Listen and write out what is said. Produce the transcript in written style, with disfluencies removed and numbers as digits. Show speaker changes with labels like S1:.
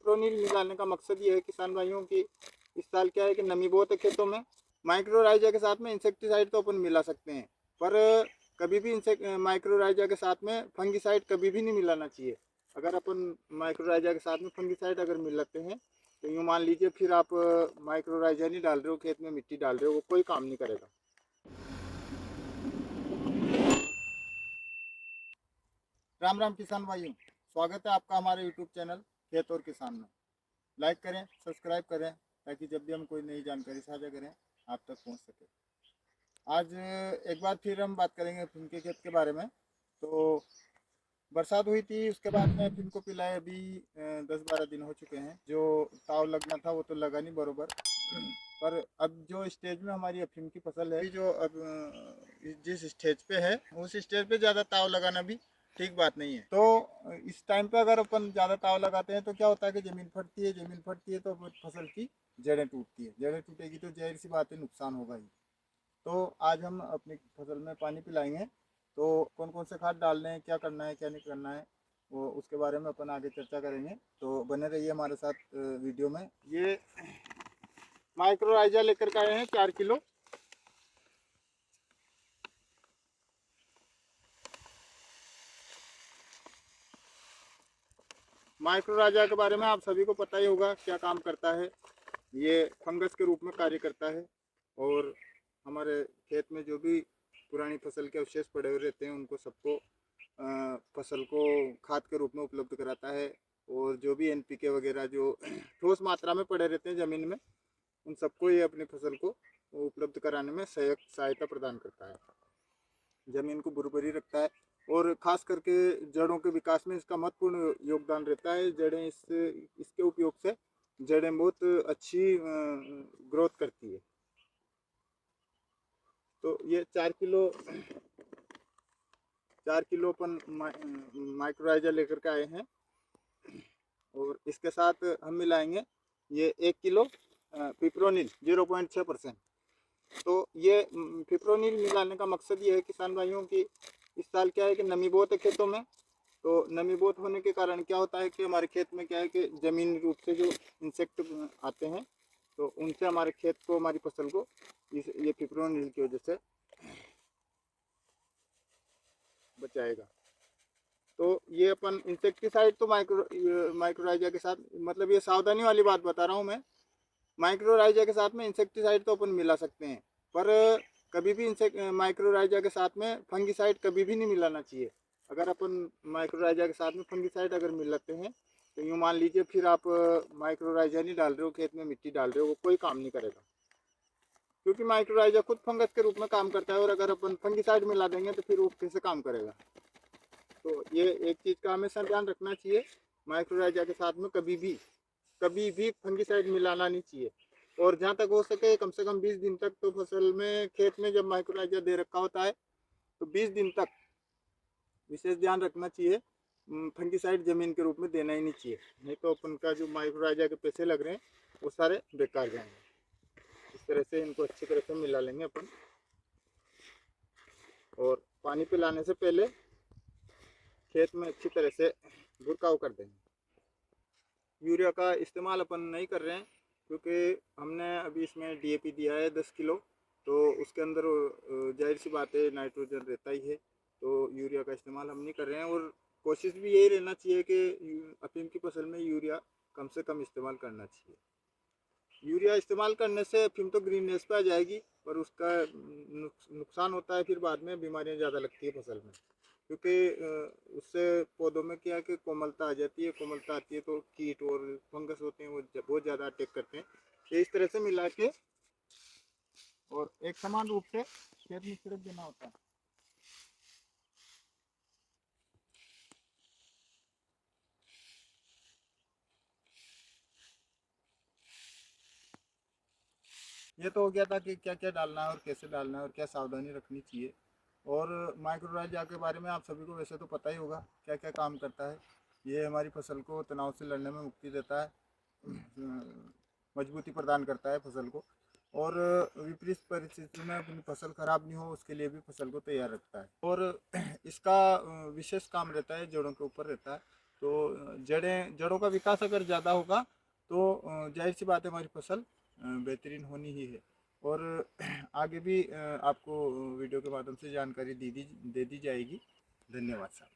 S1: Fipronil मिलाने का मकसद ये है किसान भाइयों की इस साल क्या है कि नमी बहुत है खेतों में। माइक्रोराइजा के साथ में इंसेक्टिसाइड तो अपन मिला सकते हैं, पर कभी भी माइक्रोराइजा के साथ में फंगिसाइड कभी भी नहीं मिलाना चाहिए। अगर अपन माइक्रोराइजा के साथ में फंगिसाइड अगर मिलाते हैं तो यूँ मान लीजिए फिर आप माइक्रोराइजा नहीं डाल रहे हो, खेत में मिट्टी डाल रहे हो, वो कोई काम नहीं करेगा। राम राम किसान भाइयों, स्वागत है आपका हमारे यूट्यूब चैनल खेत और किसान में। लाइक करें, सब्सक्राइब करें, ताकि जब भी हम कोई नई जानकारी साझा करें आप तक पहुंच सके। आज एक बार फिर हम बात करेंगे अफीम के खेत के बारे में। तो बरसात हुई थी, उसके बाद में अफीम को पिलाए अभी 10-12 दिन हो चुके हैं। जो ताव लगना था वो तो लगा नहीं बरोबर, पर अब जो स्टेज में हमारी अफीम की फसल है, जो अब जिस स्टेज पे है उस स्टेज पे ज़्यादा ताव लगाना भी ठीक बात नहीं है। तो इस टाइम पे अगर अपन ज़्यादा ताव लगाते हैं तो क्या होता है कि ज़मीन फटती है, ज़मीन फटती है तो फसल की जड़ें टूटती है, जड़ें टूटेगी तो जाहिर सी बात है नुकसान होगा ही। तो आज हम अपनी फसल में पानी पिलाएंगे, तो कौन कौन से खाद डालने हैं, क्या करना है क्या नहीं करना है, वो उसके बारे में अपन आगे चर्चा करेंगे। तो बने रहिए हमारे साथ वीडियो में। ये माइक्रोराइजा लेकर के आए हैं 4 किलो। माइक्रोराइजा के बारे में आप सभी को पता ही होगा क्या काम करता है। ये फंगस के रूप में कार्य करता है और हमारे खेत में जो भी पुरानी फसल के अवशेष पड़े हुए रहते हैं उनको सबको फसल को खाद के रूप में उपलब्ध कराता है। और जो भी एनपीके वगैरह जो ठोस मात्रा में पड़े रहते हैं ज़मीन में, उन सबको ये अपनी फसल को उपलब्ध कराने में सहायता प्रदान करता है, ज़मीन को भुरभुरी रखता है और ख़ास करके जड़ों के विकास में इसका महत्वपूर्ण योगदान रहता है। जड़ें इसके उपयोग से जड़ें बहुत अच्छी ग्रोथ करती है। तो ये 4 किलो अपन माइक्रोराइजा लेकर के आए हैं और इसके साथ हम मिलाएंगे ये 1 किलो फिप्रोनिल 0.6%। तो ये फिप्रोनिल मिलाने का मकसद ये है किसान भाइयों की इस साल क्या है कि नमी बहुत है खेतों में। तो नमी बहुत होने के कारण क्या होता है कि हमारे खेत में क्या है कि ज़मीनी रूप से जो इंसेक्ट आते हैं तो उनसे हमारे खेत को, हमारी फसल को ये फिप्रोनिल की वजह से बचाएगा। तो ये अपन इंसेक्टिसाइड तो माइक्रोराइजा के साथ, मतलब ये सावधानी वाली बात बता रहा हूँ मैं। माइक्रोराइजा के साथ में इंसेक्टिसाइड तो अपन मिला सकते हैं, पर कभी भी माइक्रोराइजा के साथ में फंगिसाइड कभी भी नहीं मिलाना चाहिए। अगर अपन माइक्रोराइजा के साथ में फंगिसाइड अगर मिलाते हैं तो यूँ मान लीजिए फिर आप माइक्रोराइजा नहीं डाल रहे हो, खेत में मिट्टी डाल रहे हो, वो कोई काम नहीं करेगा, क्योंकि माइक्रोराइजा खुद फंगस के रूप में काम करता है। और अगर अपन फंगिसाइड मिला देंगे तो फिर वो कैसे काम करेगा। तो ये एक चीज़ का हमेशा ध्यान रखना चाहिए, माइक्रोराइजा के साथ में कभी भी फंगिसाइड मिलाना नहीं चाहिए। और जहाँ तक हो सके कम से कम 20 दिन तक तो फसल में, खेत में जब माइक्रोराइजा दे रखा होता है तो 20 दिन तक विशेष ध्यान रखना चाहिए, फंगिसाइड जमीन के रूप में देना ही नहीं चाहिए, नहीं तो अपन का जो माइक्रोराइजा के पैसे लग रहे हैं वो सारे बेकार जाएंगे। इस तरह से इनको अच्छी तरह से मिला लेंगे अपन और पानी पिलाने से पहले खेत में अच्छी तरह से भुरकाव कर देंगे। यूरिया का इस्तेमाल अपन नहीं कर रहे हैं क्योंकि हमने अभी इसमें डीएपी दिया है 10 किलो, तो उसके अंदर जाहिर सी बात है नाइट्रोजन रहता ही है, तो यूरिया का इस्तेमाल हम नहीं कर रहे हैं। और कोशिश भी यही रहना चाहिए कि अफीम की फसल में यूरिया कम से कम इस्तेमाल करना चाहिए। यूरिया इस्तेमाल करने से अफीम तो ग्रीननेस पे आ जाएगी, पर उसका नुकसान होता है, फिर बाद में बीमारियाँ ज़्यादा लगती है फसल में, क्योंकि उससे पौधों में क्या है कि कोमलता आ जाती है, कोमलता आती है तो कीट और फंगस होते हैं वो बहुत ज़्यादा अटैक करते हैं। तो इस तरह से मिला के और एक समान रूप से खेत में छिड़क देना होता है। ये तो हो गया था कि क्या क्या डालना है और कैसे डालना है और क्या सावधानी रखनी चाहिए। और माइक्रोराइजा के बारे में आप सभी को वैसे तो पता ही होगा क्या क्या काम करता है। ये हमारी फसल को तनाव से लड़ने में मुक्ति देता है, मजबूती प्रदान करता है फसल को, और विपरीत परिस्थिति में अपनी फसल खराब नहीं हो उसके लिए भी फसल को तैयार रखता है। और इसका विशेष काम रहता है जड़ों के ऊपर रहता है। तो जड़ों का विकास अगर ज़्यादा होगा तो जाहिर सी बात है हमारी फसल बेहतरीन होनी ही है। और आगे भी आपको वीडियो के माध्यम से जानकारी दे दी जाएगी। धन्यवाद साहब।